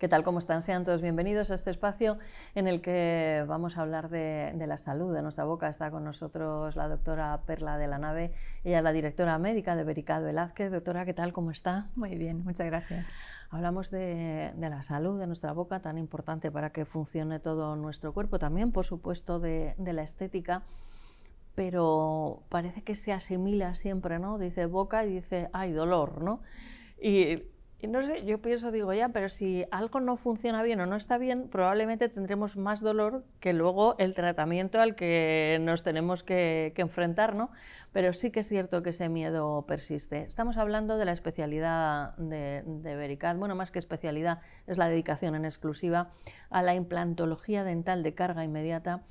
¿Qué tal? ¿Cómo están? Sean todos bienvenidos a este espacio en el que vamos a hablar de la salud de nuestra boca. Está con nosotros la doctora Perla de la Nave, ella es la directora médica de Vericad Velázquez. Doctora, ¿qué tal? ¿Cómo está? Muy bien, muchas gracias. Hablamos de la salud de nuestra boca, tan importante para que funcione todo nuestro cuerpo, también por supuesto de la estética, pero parece que se asimila siempre, ¿no? Dice boca y dice, ¡ay, dolor!, ¿no? Y no sé, yo pienso, digo, ya, pero si algo no funciona bien o no está bien, probablemente tendremos más dolor que luego el tratamiento al que nos tenemos que enfrentar, ¿no? Pero sí que es cierto que ese miedo persiste. Estamos hablando de la especialidad de Vericad, bueno, más que especialidad, es la dedicación en exclusiva a la implantología dental de carga inmediata,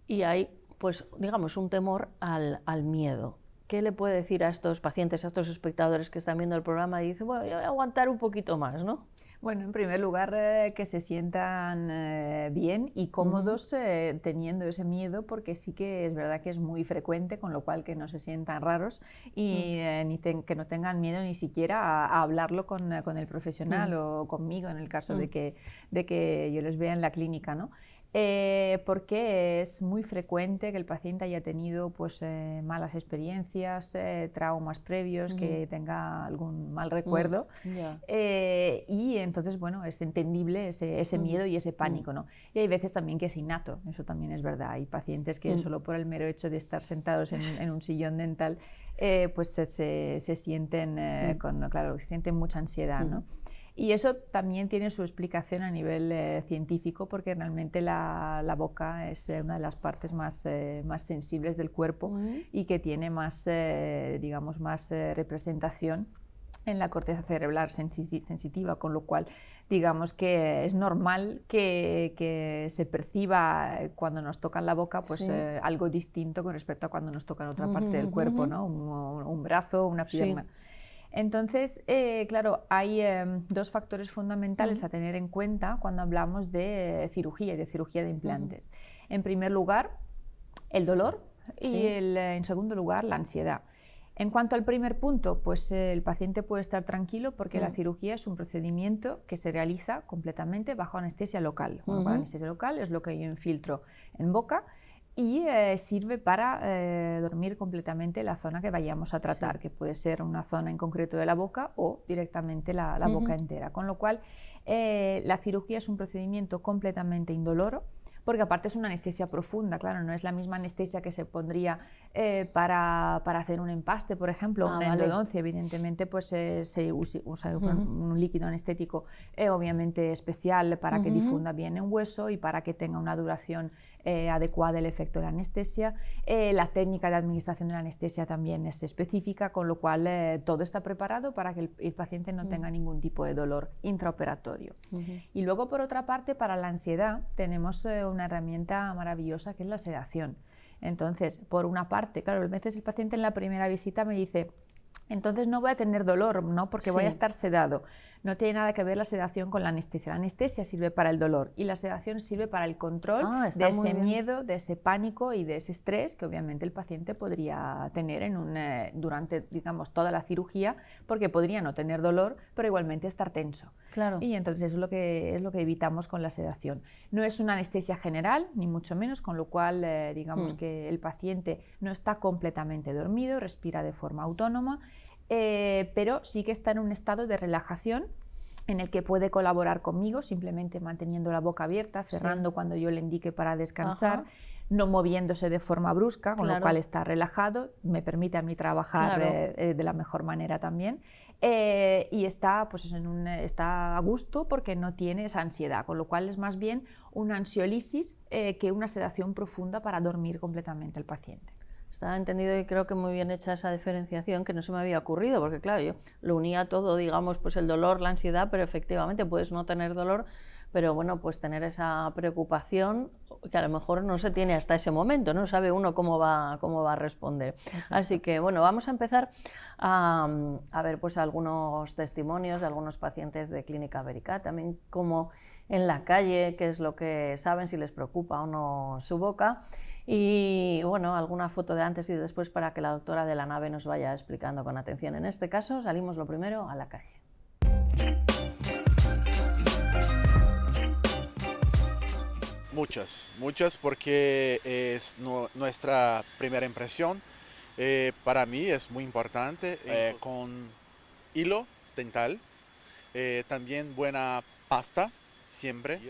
y hay, pues, digamos, un temor al miedo. ¿Qué le puede decir a estos pacientes, a estos espectadores que están viendo el programa y dicen, bueno, yo voy a aguantar un poquito más, ¿no? Bueno, en primer lugar, que se sientan bien y cómodos teniendo ese miedo, porque sí que es verdad que es muy frecuente, con lo cual que no se sientan raros y que no tengan miedo ni siquiera a hablarlo con el profesional o conmigo, en el caso de que yo les vea en la clínica, ¿no? Porque es muy frecuente que el paciente haya tenido pues, malas experiencias, traumas previos, que tenga algún mal recuerdo y entonces, bueno, es entendible ese miedo y ese pánico, ¿no? Y hay veces también que es innato, eso también es verdad. Hay pacientes que solo por el mero hecho de estar sentados en un sillón dental pues se sienten, claro, se sienten mucha ansiedad, ¿no? Y eso también tiene su explicación a nivel científico, porque realmente la boca es una de las partes más sensibles del cuerpo y que tiene más, digamos, más representación en la corteza cerebral sensitiva, con lo cual digamos que es normal que se perciba cuando nos tocan la boca pues, algo distinto con respecto a cuando nos tocan otra parte del cuerpo, ¿no? Un brazo, una pierna. Entonces, claro, hay dos factores fundamentales a tener en cuenta cuando hablamos de cirugía y de cirugía de implantes. En primer lugar, el dolor y en segundo lugar, la ansiedad. En cuanto al primer punto, pues el paciente puede estar tranquilo porque la cirugía es un procedimiento que se realiza completamente bajo anestesia local. Bueno, la anestesia local es lo que yo infiltro en boca y sirve para dormir completamente la zona que vayamos a tratar, que puede ser una zona en concreto de la boca o directamente la boca entera. Con lo cual, la cirugía es un procedimiento completamente indoloro, porque aparte es una anestesia profunda, claro, no es la misma anestesia que se pondría para hacer un empaste, por ejemplo, una endodoncia. Evidentemente pues se usa un líquido anestético obviamente especial para que difunda bien el hueso y para que tenga una duración adecuada el efecto de la anestesia. La técnica de administración de la anestesia también es específica, con lo cual todo está preparado para que el paciente no tenga ningún tipo de dolor intraoperatorio. Y luego, por otra parte, para la ansiedad tenemos una herramienta maravillosa que es la sedación. Entonces, por una parte, claro, a veces el paciente en la primera visita me dice, entonces no voy a tener dolor, ¿no? Porque voy a estar sedado. No tiene nada que ver la sedación con la anestesia. La anestesia sirve para el dolor y la sedación sirve para el control de ese miedo, de ese pánico y de ese estrés que obviamente el paciente podría tener durante, digamos, toda la cirugía, porque podría no tener dolor, pero igualmente estar tenso. Claro. Y entonces es lo que evitamos con la sedación. No es una anestesia general, ni mucho menos, con lo cual digamos que el paciente no está completamente dormido, respira de forma autónoma, pero sí que está en un estado de relajación en el que puede colaborar conmigo simplemente manteniendo la boca abierta, cerrando cuando yo le indique para descansar, no moviéndose de forma brusca, con lo cual está relajado, me permite a mí trabajar de la mejor manera también, y está, pues, está a gusto porque no tiene esa ansiedad, con lo cual es más bien una ansiolisis que una sedación profunda para dormir completamente al paciente. Está entendido y creo que muy bien hecha esa diferenciación, que no se me había ocurrido, porque claro, yo lo unía todo, digamos, pues el dolor, la ansiedad, pero efectivamente puedes no tener dolor, pero bueno, pues tener esa preocupación que a lo mejor no se tiene hasta ese momento, no sabe uno cómo va a responder. Exacto. Así que bueno, vamos a empezar a ver pues algunos testimonios de algunos pacientes de Clínica Vericad, también como en la calle, qué es lo que saben, si les preocupa o no su boca. Y bueno, alguna foto de antes y después para que la doctora de la Nave nos vaya explicando con atención. En este caso salimos lo primero a la calle. muchas porque es nuestra primera impresión. Para mí es muy importante con hilo dental, también buena pasta siempre.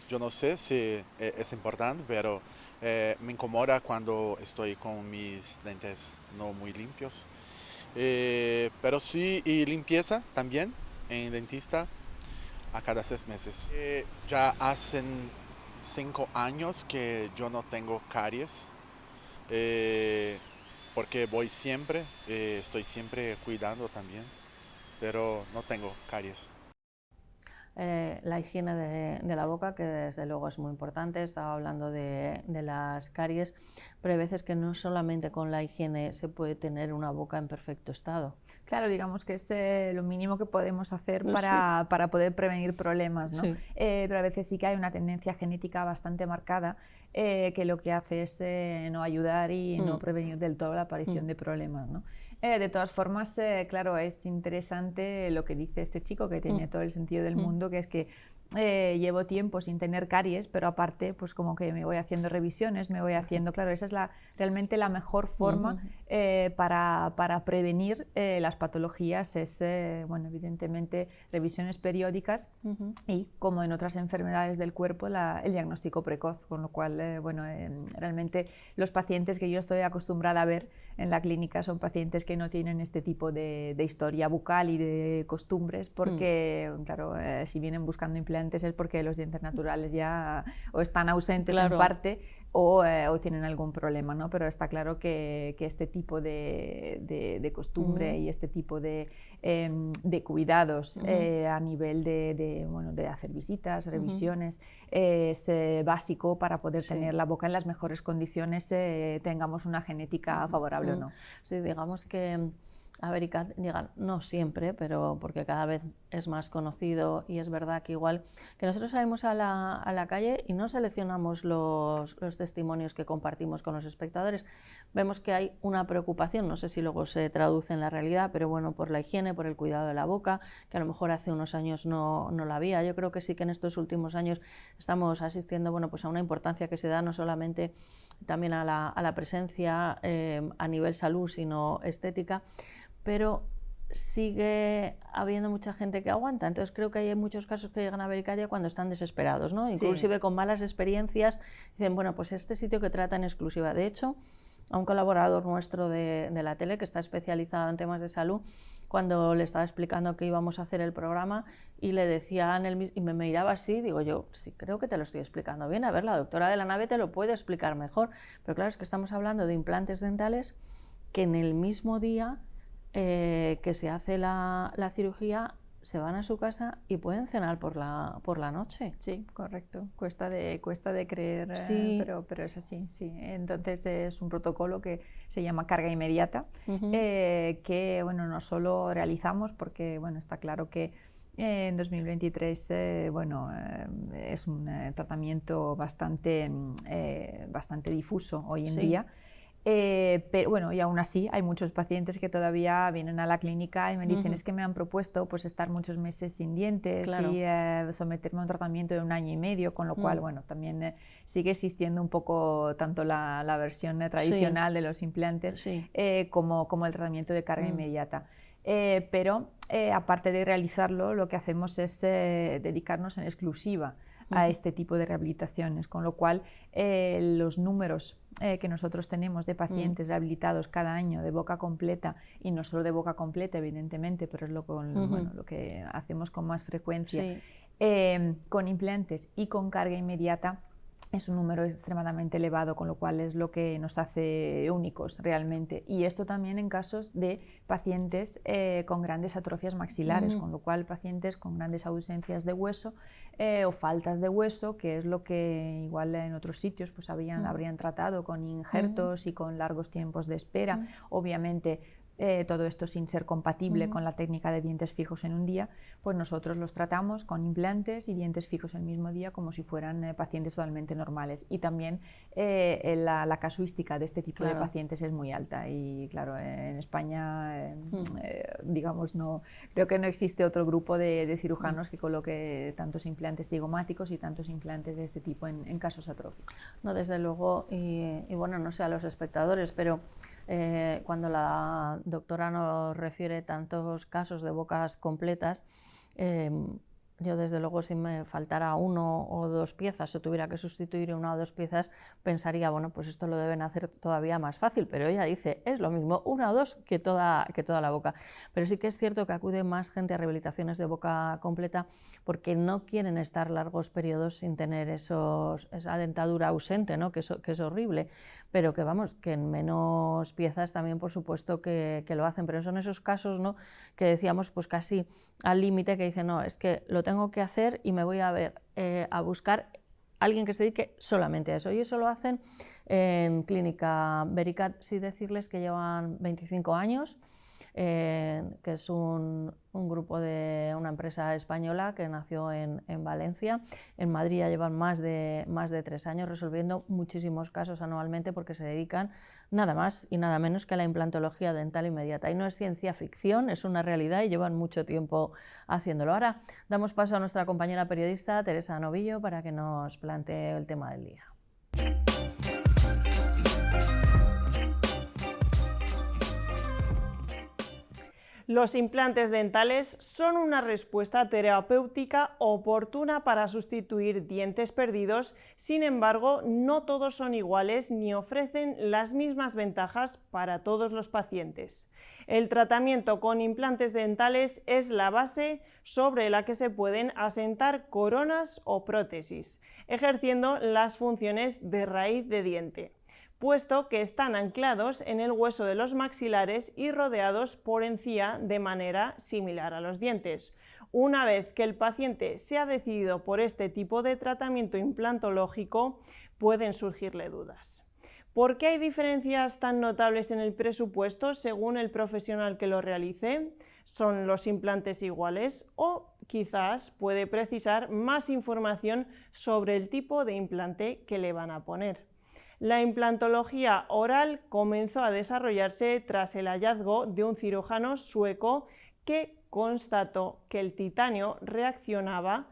Yo no sé si es importante, pero me incomoda cuando estoy con mis dientes no muy limpios. Pero sí, y limpieza también en dentista a cada 6 meses. Ya hacen 5 años que yo no tengo caries, porque voy siempre, estoy siempre cuidando también, pero no tengo caries. La higiene de la boca, que desde luego es muy importante. Estaba hablando de las caries, pero hay veces que no solamente con la higiene se puede tener una boca en perfecto estado. Claro, digamos que es lo mínimo que podemos hacer Sí. para poder prevenir problemas, ¿no? Sí. Pero a veces sí que hay una tendencia genética bastante marcada que lo que hace es no ayudar y no prevenir del todo la aparición de problemas, ¿no? De todas formas, claro, es interesante lo que dice este chico, que tiene todo el sentido del mundo, que es que llevo tiempo sin tener caries, pero aparte, pues como que me voy haciendo revisiones, me voy haciendo, claro, esa es realmente la mejor forma para prevenir las patologías, es, bueno, evidentemente, revisiones periódicas y, como en otras enfermedades del cuerpo, el diagnóstico precoz, con lo cual, bueno, realmente los pacientes que yo estoy acostumbrada a ver en la clínica son pacientes que no tienen este tipo de historia bucal y de costumbres, porque, claro, si vienen buscando implantes es porque los dientes naturales ya o están ausentes en parte o tienen algún problema, ¿no? Pero está claro que este tipo de costumbre y este tipo de cuidados a nivel de hacer visitas, revisiones, es básico para poder tener la boca en las mejores condiciones, tengamos una genética favorable o no. Sí, digamos que Americat llega, no siempre, pero porque cada vez es más conocido, y es verdad que igual que nosotros salimos a la calle y no seleccionamos los testimonios que compartimos con los espectadores, vemos que hay una preocupación, no sé si luego se traduce en la realidad, pero bueno, por la higiene, por el cuidado de la boca, que a lo mejor hace unos años no la había. Yo creo que sí que en estos últimos años estamos asistiendo, bueno, pues a una importancia que se da no solamente también a la presencia a nivel salud, sino estética, pero sigue habiendo mucha gente que aguanta. Entonces creo que hay muchos casos que llegan a Vericaria cuando están desesperados, ¿no? Inclusive con malas experiencias, dicen, bueno, pues este sitio que trata en exclusiva. De hecho, a un colaborador nuestro de la tele que está especializado en temas de salud, cuando le estaba explicando que íbamos a hacer el programa y le decía y me miraba así, digo yo, sí, creo que te lo estoy explicando bien, a ver, la doctora de la nave te lo puede explicar mejor, pero claro, es que estamos hablando de implantes dentales que en el mismo día que se hace la cirugía se van a su casa y pueden cenar por la noche. Sí, correcto. Cuesta de creer, sí. Pero es así, sí. Entonces es un protocolo que se llama carga inmediata, que, bueno, no solo realizamos porque, bueno, está claro que en 2023 bueno, es un tratamiento bastante difuso hoy en día. Pero bueno, y aún así hay muchos pacientes que todavía vienen a la clínica y me dicen es que me han propuesto pues estar muchos meses sin dientes y someterme a un tratamiento de 1 año y medio, con lo cual, bueno, también sigue existiendo un poco tanto la versión tradicional de los implantes como el tratamiento de carga inmediata. Pero aparte de realizarlo, lo que hacemos es dedicarnos en exclusiva a este tipo de rehabilitaciones, con lo cual los números que nosotros tenemos de pacientes rehabilitados cada año de boca completa, y no solo de boca completa evidentemente, pero es lo que hacemos con más frecuencia, con implantes y con carga inmediata, es un número extremadamente elevado, con lo cual es lo que nos hace únicos realmente. Y esto también en casos de pacientes con grandes atrofias maxilares, con lo cual pacientes con grandes ausencias de hueso o faltas de hueso, que es lo que igual en otros sitios pues habrían tratado con injertos y con largos tiempos de espera. Obviamente todo esto sin ser compatible con la técnica de dientes fijos en un día, pues nosotros los tratamos con implantes y dientes fijos el mismo día como si fueran pacientes totalmente normales. Y también la casuística de este tipo de pacientes es muy alta y claro, en España digamos creo que no existe otro grupo de cirujanos que coloque tantos implantes zigomáticos y tantos implantes de este tipo en casos atróficos. No, desde luego, y bueno, no sé a los espectadores, pero cuando la doctora nos refiere tantos casos de bocas completas, yo desde luego si me faltara 1 o 2 piezas o tuviera que sustituir 1 o 2 piezas, pensaría, bueno, pues esto lo deben hacer todavía más fácil, pero ella dice, es lo mismo 1 o 2 que toda la boca. Pero sí que es cierto que acude más gente a rehabilitaciones de boca completa porque no quieren estar largos periodos sin tener esa dentadura ausente, ¿no? que es horrible, pero que vamos, que en menos piezas también por supuesto que lo hacen, pero son esos casos, ¿no? que decíamos pues casi al límite, que dicen, no, es que lo tengo que hacer y me voy a buscar alguien que se dedique solamente a eso, y eso lo hacen en Clínica Vericat, sí decirles que llevan 25 años, que es un grupo de una empresa española que nació en Valencia. En Madrid ya llevan más de 3 años resolviendo muchísimos casos anualmente porque se dedican nada más y nada menos que a la implantología dental inmediata. Y no es ciencia ficción, es una realidad y llevan mucho tiempo haciéndolo. Ahora damos paso a nuestra compañera periodista Teresa Novillo para que nos plantee el tema del día. Los implantes dentales son una respuesta terapéutica oportuna para sustituir dientes perdidos, sin embargo, no todos son iguales ni ofrecen las mismas ventajas para todos los pacientes. El tratamiento con implantes dentales es la base sobre la que se pueden asentar coronas o prótesis, ejerciendo las funciones de raíz de diente, puesto que están anclados en el hueso de los maxilares y rodeados por encía de manera similar a los dientes. Una vez que el paciente se ha decidido por este tipo de tratamiento implantológico, pueden surgirle dudas. ¿Por qué hay diferencias tan notables en el presupuesto según el profesional que lo realice? ¿Son los implantes iguales o quizás puede precisar más información sobre el tipo de implante que le van a poner? La implantología oral comenzó a desarrollarse tras el hallazgo de un cirujano sueco que constató que el titanio reaccionaba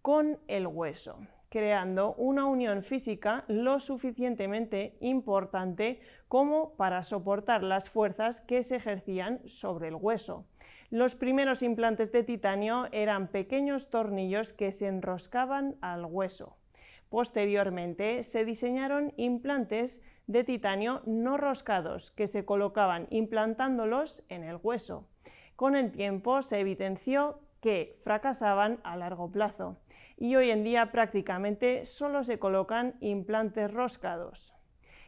con el hueso, creando una unión física lo suficientemente importante como para soportar las fuerzas que se ejercían sobre el hueso. Los primeros implantes de titanio eran pequeños tornillos que se enroscaban al hueso. Posteriormente se diseñaron implantes de titanio no roscados que se colocaban implantándolos en el hueso. Con el tiempo se evidenció que fracasaban a largo plazo y hoy en día prácticamente solo se colocan implantes roscados.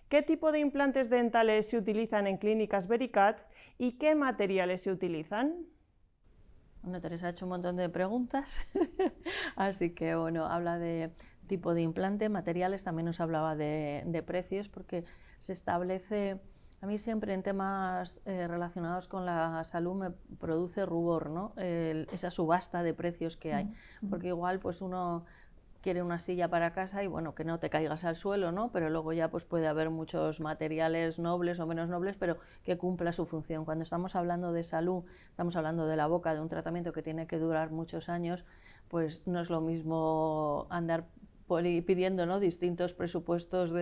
¿Qué tipo de implantes dentales se utilizan en Clínicas Vericat y qué materiales se utilizan? Bueno, Teresa ha hecho un montón de preguntas, así que bueno, habla de tipo de implante, materiales, también nos hablaba de precios, porque se establece, a mí siempre en temas relacionados con la salud me produce rubor, ¿no? Esa subasta de precios que hay, porque igual pues uno quiere una silla para casa y bueno, que no te caigas al suelo, ¿no? Pero luego ya pues puede haber muchos materiales nobles o menos nobles, pero que cumpla su función. Cuando estamos hablando de salud, estamos hablando de la boca, de un tratamiento que tiene que durar muchos años, pues no es lo mismo andar pidiendo, ¿no?, distintos presupuestos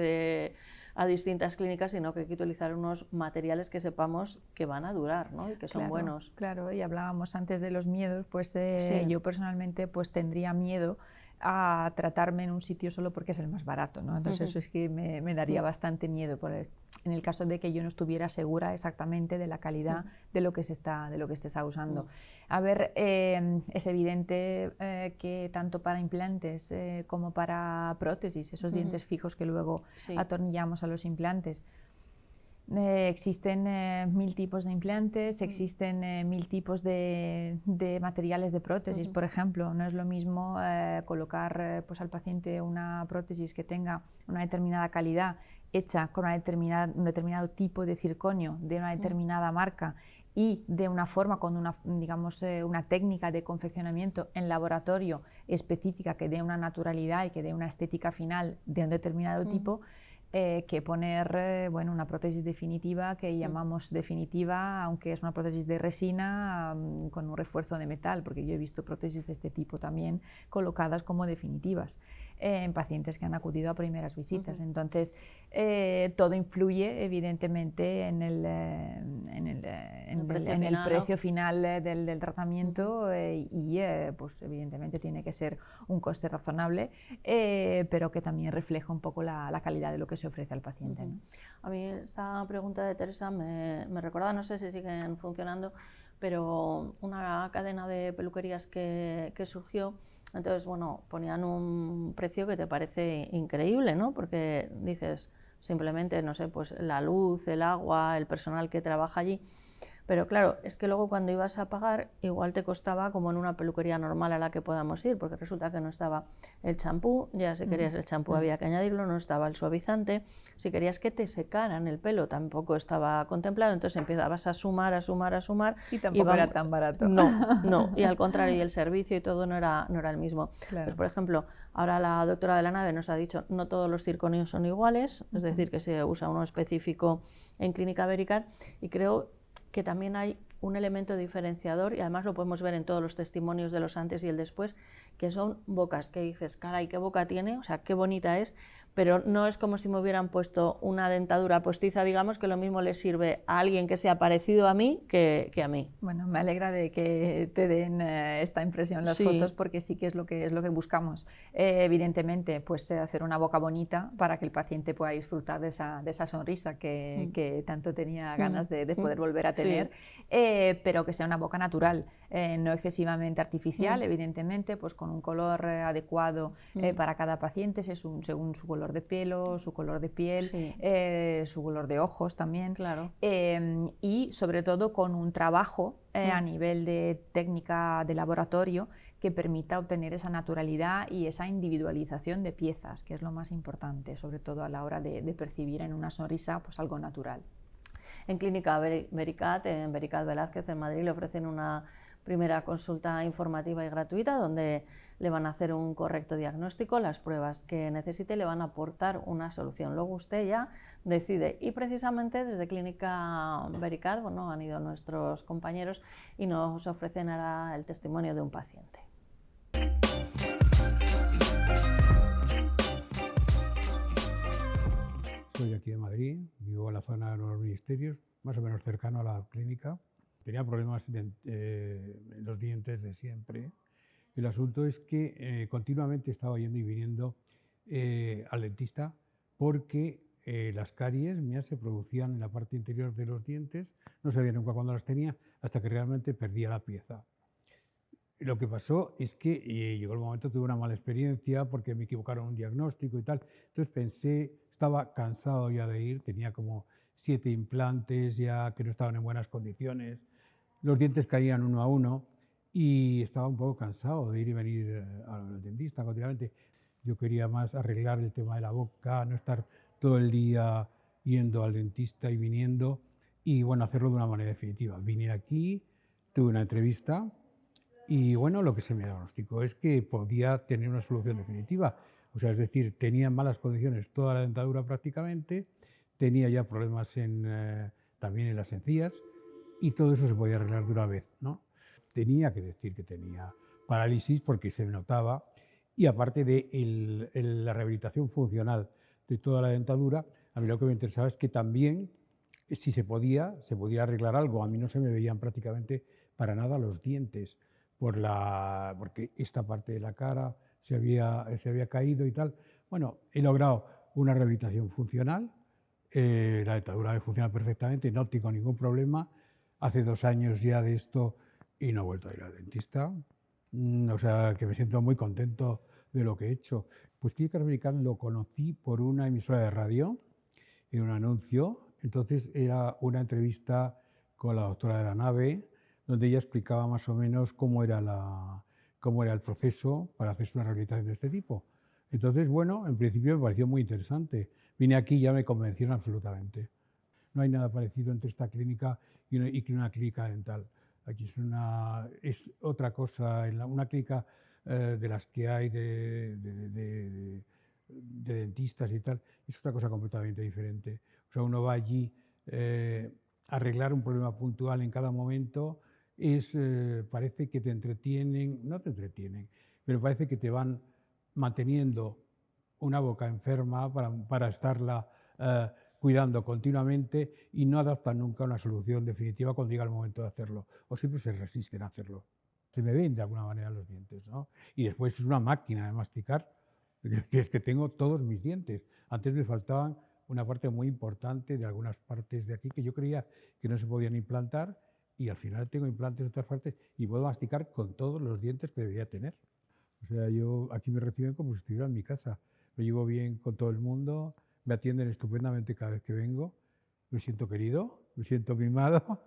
a distintas clínicas, sino que hay que utilizar unos materiales que sepamos que van a durar, ¿no?, y que son buenos. Claro, y hablábamos antes de los miedos, pues sí. Yo personalmente pues tendría miedo a tratarme en un sitio solo porque es el más barato, ¿no? Entonces eso es que me daría bastante miedo en el caso de que yo no estuviera segura exactamente de la calidad de lo que se está usando. A ver, es evidente que tanto para implantes como para prótesis, esos dientes fijos que luego atornillamos a los implantes, existen 1000 tipos de implantes, existen 1000 tipos de materiales de prótesis, por ejemplo. No es lo mismo colocar pues al paciente una prótesis que tenga una determinada calidad hecha con un determinado tipo de circonio, de una determinada marca y de una forma, con una, digamos, una técnica de confeccionamiento en laboratorio específica que dé una naturalidad y que dé una estética final de un determinado tipo, que poner bueno, una prótesis definitiva que llamamos definitiva, aunque es una prótesis de resina con un refuerzo de metal, porque yo he visto prótesis de este tipo también colocadas como definitivas en pacientes que han acudido a primeras visitas. Entonces, todo influye evidentemente en el precio final del tratamiento y pues evidentemente tiene que ser un coste razonable, pero que también refleja un poco la calidad de lo que se ofrece al paciente, ¿no? A mí esta pregunta de Teresa me recuerda, no sé si siguen funcionando, pero una cadena de peluquerías que surgió. Entonces, bueno, ponían un precio que te parece increíble, ¿no? Porque dices, simplemente, no sé, pues la luz, el agua, el personal que trabaja allí. Pero claro, es que luego cuando ibas a pagar, igual te costaba como en una peluquería normal a la que podamos ir, porque resulta que no estaba el champú, ya si querías el champú había que añadirlo, no estaba el suavizante, si querías que te secaran el pelo tampoco estaba contemplado, entonces empezabas a sumar. Y tampoco era tan barato. No, y al contrario, y el servicio y todo no era el mismo. Claro. Pues, por ejemplo, ahora la doctora de la nave nos ha dicho, no todos los circonios son iguales, es decir, que se usa uno específico en Clínica Vericat, y creo que también hay un elemento diferenciador, y además lo podemos ver en todos los testimonios de los antes y el después, que son bocas que dices, caray, qué boca tiene, o sea, qué bonita es, pero no es como si me hubieran puesto una dentadura postiza, digamos, que lo mismo le sirve a alguien que sea parecido a mí que a mí. Bueno, me alegra de que te den esta impresión las fotos, porque sí que es lo que buscamos. Evidentemente, pues hacer una boca bonita para que el paciente pueda disfrutar de esa sonrisa que tanto tenía ganas de poder volver a tener, pero que sea una boca natural, no excesivamente artificial, evidentemente, pues con un color adecuado para cada paciente, según su color de pelo, su color de piel, su color de ojos también, claro. Y sobre todo con un trabajo a nivel de técnica de laboratorio que permita obtener esa naturalidad y esa individualización de piezas, que es lo más importante, sobre todo a la hora de percibir en una sonrisa pues algo natural. En Clínica Vericat, en Vericat Velázquez, en Madrid, le ofrecen una primera consulta informativa y gratuita donde le van a hacer un correcto diagnóstico, las pruebas que necesite le van a aportar una solución. Luego usted ya decide, y precisamente desde Clínica Vericat, bueno, han ido nuestros compañeros y nos ofrecen ahora el testimonio de un paciente. Soy de aquí de Madrid, vivo en la zona de los ministerios, más o menos cercano a la clínica. Tenía problemas en los dientes de siempre. El asunto es que continuamente estaba yendo y viniendo al dentista porque las caries mías se producían en la parte interior de los dientes, no sabía nunca cuándo las tenía, hasta que realmente perdía la pieza. Lo que pasó es que llegó el momento, tuve una mala experiencia porque me equivocaron un diagnóstico y tal. Entonces pensé, estaba cansado ya de ir, tenía como 7 implantes ya que no estaban en buenas condiciones. Los dientes caían uno a uno y estaba un poco cansado de ir y venir al dentista continuamente. Yo quería más arreglar el tema de la boca, no estar todo el día yendo al dentista y viniendo y bueno, hacerlo de una manera definitiva. Vine aquí, tuve una entrevista y bueno, lo que se me diagnosticó es que podía tener una solución definitiva. O sea, es decir, tenía en malas condiciones toda la dentadura prácticamente, tenía ya problemas también en las encías y todo eso se podía arreglar de una vez, ¿no? Tenía que decir que tenía parálisis porque se me notaba y aparte de la rehabilitación funcional de toda la dentadura, a mí lo que me interesaba es que también, si se podía arreglar algo. A mí no se me veían prácticamente para nada los dientes, porque esta parte de la cara se había caído y tal. Bueno, he logrado una rehabilitación funcional, la dentadura me funciona perfectamente, no tengo ningún problema. Hace 2 años ya de esto y no he vuelto a ir al dentista. O sea, que me siento muy contento de lo que he hecho. Pues Clínicas Vericat lo conocí por una emisora de radio, en un anuncio. Entonces era una entrevista con la doctora de la nave, donde ella explicaba más o menos cómo era el proceso para hacerse una rehabilitación de este tipo. Entonces, bueno, en principio me pareció muy interesante. Vine aquí y ya me convencieron absolutamente. No hay nada parecido entre esta clínica y una clínica dental. Aquí es otra cosa. Una clínica de las que hay de dentistas y tal, es otra cosa completamente diferente. O sea, uno va allí a arreglar un problema puntual en cada momento, parece que te entretienen, no te entretienen, pero parece que te van manteniendo una boca enferma para estarla cuidando continuamente y no adaptan nunca una solución definitiva cuando llega el momento de hacerlo, o siempre se resisten a hacerlo. Se me ven de alguna manera los dientes, ¿no? Y después es una máquina de masticar, es que tengo todos mis dientes. Antes me faltaban una parte muy importante de algunas partes de aquí que yo creía que no se podían implantar y al final tengo implantes en otras partes y puedo masticar con todos los dientes que debería tener. O sea, yo aquí me reciben como si estuviera en mi casa. Me llevo bien con todo el mundo, me atienden estupendamente cada vez que vengo, me siento querido, me siento mimado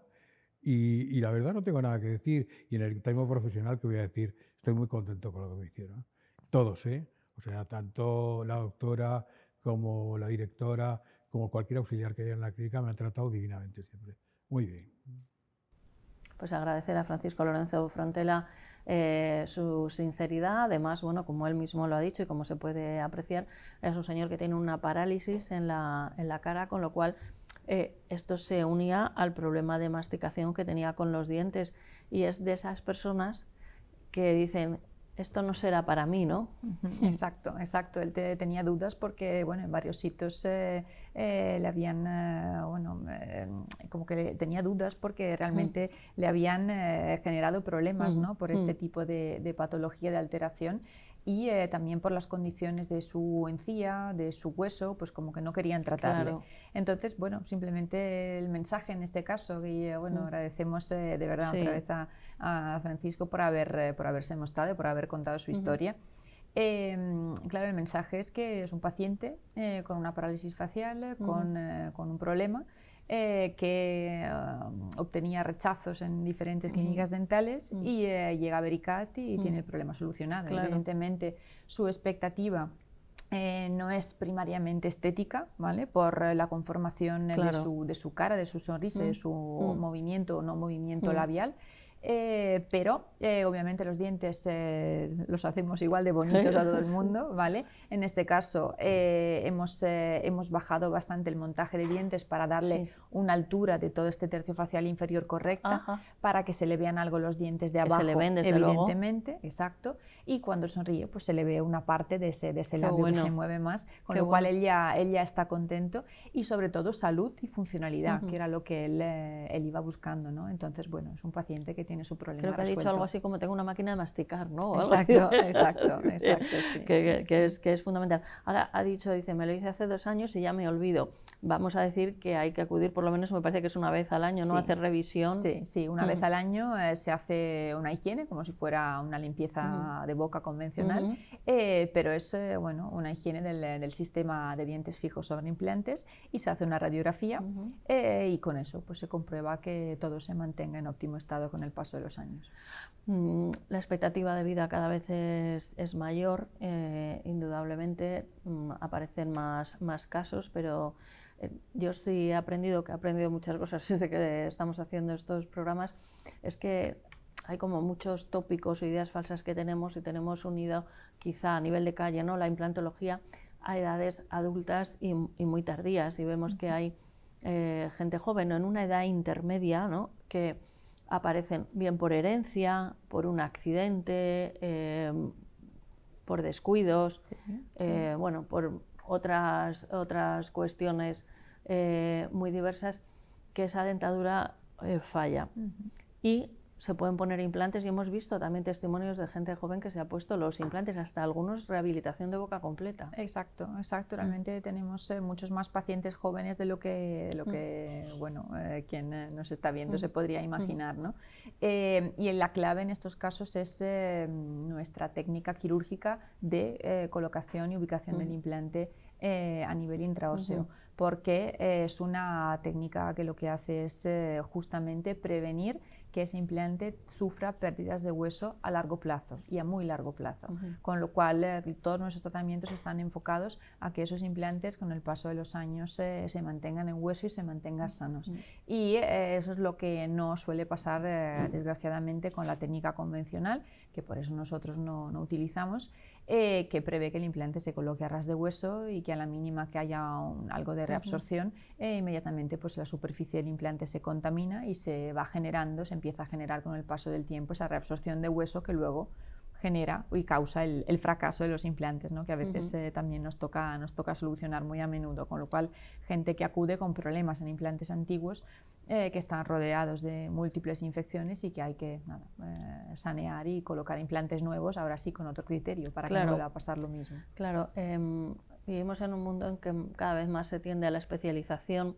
y la verdad no tengo nada que decir. Y en el tema profesional, que voy a decir, estoy muy contento con lo que me hicieron. Todos, ¿eh? O sea, tanto la doctora como la directora, como cualquier auxiliar que haya en la clínica, me han tratado divinamente siempre. Muy bien. Pues agradecer a Francisco Lorenzo Frontela su sinceridad. Además, bueno, como él mismo lo ha dicho y como se puede apreciar, es un señor que tiene una parálisis en la cara, con lo cual esto se unía al problema de masticación que tenía con los dientes, y es de esas personas que dicen, esto no será para mí, ¿no? Exacto, exacto. Él tenía dudas porque, bueno, en varios sitios le habían, como que tenía dudas porque realmente le habían generado problemas, ¿no? Por este tipo de patología, de alteración. Y también por las condiciones de su encía, de su hueso, pues como que no querían tratarle. Claro. Entonces, bueno, simplemente el mensaje en este caso, y bueno, agradecemos de verdad otra vez a Francisco por haberse mostrado y por haber contado su historia. Claro, el mensaje es que es un paciente con una parálisis facial, con un problema, que obtenía rechazos en diferentes clínicas dentales y llega a Vericat y tiene el problema solucionado. Claro. Evidentemente, su expectativa no es primariamente estética, ¿vale? Por la conformación de su cara, de su sonrisa, de su movimiento o no movimiento labial. Pero obviamente los dientes los hacemos igual de bonitos a todo el mundo, ¿vale? En este caso hemos bajado bastante el montaje de dientes para darle una altura de todo este tercio facial inferior correcta, para que se le vean algo los dientes de abajo, se le ven, desde evidentemente, luego. Exacto, y cuando sonríe pues se le ve una parte de ese labio que se mueve más, con lo cual él ya está contento, y sobre todo salud y funcionalidad, que era lo que él iba buscando, ¿no? Entonces, bueno, es un paciente que tiene su problema Creo que resuelto. ha dicho algo así como tengo una máquina de masticar, ¿no? Exacto, sí. Que es fundamental. Ahora ha dicho, dice, me lo hice hace 2 años y ya me olvido. Vamos a decir que hay que acudir, por lo menos me parece que es una vez al año, ¿no? Hacer revisión. Sí, una vez al año se hace una higiene, como si fuera una limpieza de boca convencional, pero es bueno, una higiene del sistema de dientes fijos sobre implantes, y se hace una radiografía y con eso pues se comprueba que todo se mantenga en óptimo estado con el paso de los años. La expectativa de vida cada vez es mayor, indudablemente aparecen más casos, pero yo sí he aprendido muchas cosas desde que estamos haciendo estos programas, es que hay como muchos tópicos o ideas falsas que tenemos, y tenemos unido quizá a nivel de calle, ¿no? La implantología a edades adultas y muy tardías, y vemos que hay gente joven o en una edad intermedia, ¿no? Que aparecen bien por herencia, por un accidente, por descuidos, bueno, por otras cuestiones muy diversas, que esa dentadura falla. Y se pueden poner implantes, y hemos visto también testimonios de gente joven que se ha puesto los implantes, hasta algunos rehabilitación de boca completa. Exacto. Realmente tenemos muchos más pacientes jóvenes de lo que bueno, quien nos está viendo se podría imaginar, ¿no? Y la clave en estos casos es nuestra técnica quirúrgica de colocación y ubicación del implante a nivel intraóseo, porque es una técnica que lo que hace es justamente prevenir que ese implante sufra pérdidas de hueso a largo plazo y a muy largo plazo, con lo cual todos nuestros tratamientos están enfocados a que esos implantes con el paso de los años se mantengan en hueso y se mantengan sanos. Y eso es lo que no suele pasar desgraciadamente con la técnica convencional, que por eso nosotros no utilizamos, que prevé que el implante se coloque a ras de hueso y que a la mínima que haya algo de reabsorción, inmediatamente pues la superficie del implante se contamina y se va generando, se empieza a generar con el paso del tiempo esa reabsorción de hueso que luego genera y causa el fracaso de los implantes, ¿no? Que a veces también nos toca solucionar muy a menudo, con lo cual gente que acude con problemas en implantes antiguos que están rodeados de múltiples infecciones y que hay que sanear y colocar implantes nuevos, ahora sí con otro criterio, para que no vuelva a pasar lo mismo. Claro, vivimos en un mundo en que cada vez más se tiende a la especialización.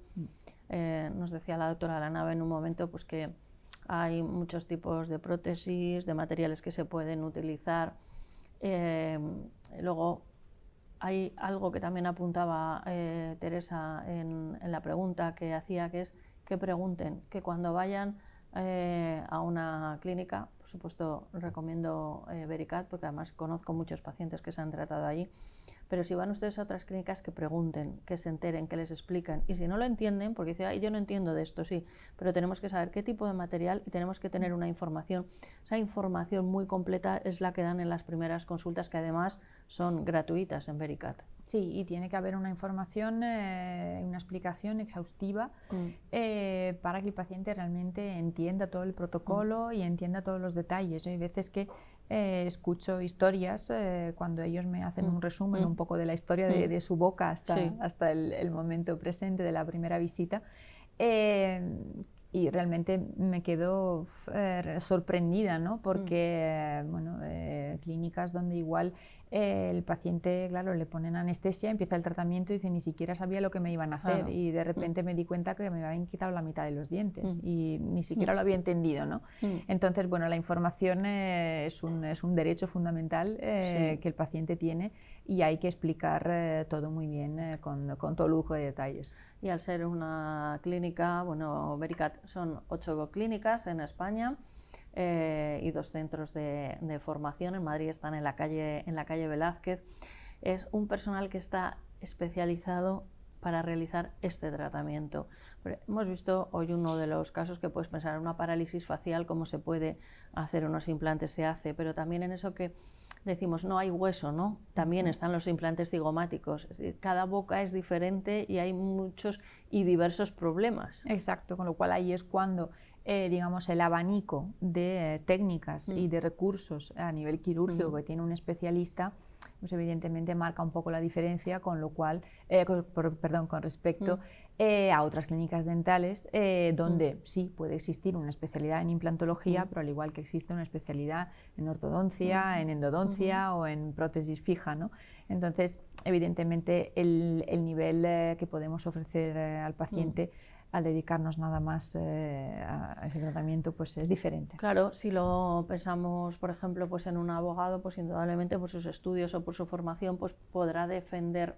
Nos decía la doctora Lanave en un momento pues que hay muchos tipos de prótesis, de materiales que se pueden utilizar. Luego hay algo que también apuntaba Teresa en la pregunta que hacía, que es que pregunten, que cuando vayan a una clínica, por supuesto recomiendo Vericat, porque además conozco muchos pacientes que se han tratado allí, pero si van ustedes a otras clínicas, que pregunten, que se enteren, que les expliquen, y si no lo entienden, porque dicen, yo no entiendo de esto, sí, pero tenemos que saber qué tipo de material y tenemos que tener una información. Esa información muy completa es la que dan en las primeras consultas, que además son gratuitas en Vericat. Sí, y tiene que haber una información, una explicación exhaustiva para que el paciente realmente entienda todo el protocolo y entienda todos los detalles. Hay veces que escucho historias cuando ellos me hacen un resumen un poco de la historia de su boca hasta el momento presente de la primera visita. Y realmente me quedo sorprendida, ¿no? Porque clínicas donde igual el paciente, claro, le ponen anestesia, empieza el tratamiento y dice, ni siquiera sabía lo que me iban a hacer, y de repente me di cuenta que me habían quitado la mitad de los dientes y ni siquiera lo había entendido, ¿no? Entonces, bueno, la información es un derecho fundamental que el paciente tiene, y hay que explicar todo muy bien, con todo lujo de detalles. Y al ser una clínica, bueno, Vericat son 8 clínicas en España y 2 centros de formación. En Madrid están en la calle Velázquez. Es un personal que está especializado para realizar este tratamiento. Pero hemos visto hoy uno de los casos que puedes pensar, una parálisis facial, cómo se puede hacer unos implantes, se hace, pero también en eso que decimos no hay hueso, ¿no? También están los implantes cigomáticos. Es decir, cada boca es diferente y hay muchos y diversos problemas. Exacto, con lo cual ahí es cuando digamos, el abanico de técnicas y de recursos a nivel quirúrgico que tiene un especialista, pues evidentemente marca un poco la diferencia, con lo cual, con respecto a otras clínicas dentales, donde sí puede existir una especialidad en implantología, pero al igual que existe una especialidad en ortodoncia, en endodoncia o en prótesis fija, ¿no? Entonces, evidentemente, el nivel que podemos ofrecer al paciente al dedicarnos nada más a ese tratamiento, pues es diferente. Claro, si lo pensamos, por ejemplo, pues en un abogado, pues indudablemente por sus estudios o por su formación, pues podrá defender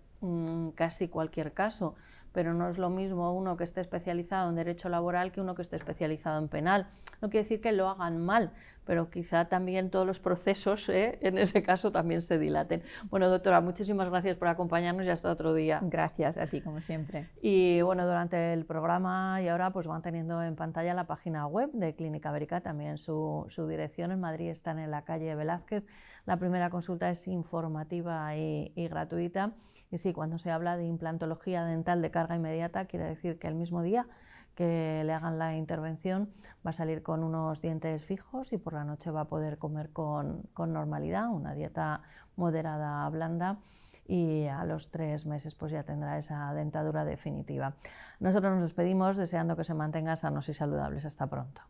casi cualquier caso, pero no es lo mismo uno que esté especializado en derecho laboral que uno que esté especializado en penal. No quiere decir que lo hagan mal, pero quizá también todos los procesos en ese caso también se dilaten. Bueno, doctora, muchísimas gracias por acompañarnos y hasta otro día. Gracias a ti, como siempre. Y bueno, durante el programa y ahora pues van teniendo en pantalla la página web de Clínica Vericat, también su dirección en Madrid están en la calle Velázquez. La primera consulta es informativa y gratuita. Y sí, cuando se habla de implantología dental de carga inmediata, quiere decir que el mismo día que le hagan la intervención va a salir con unos dientes fijos y por la noche va a poder comer con normalidad, una dieta moderada, blanda, y a los 3 meses pues ya tendrá esa dentadura definitiva. Nosotros nos despedimos deseando que se mantengan sanos y saludables. Hasta pronto.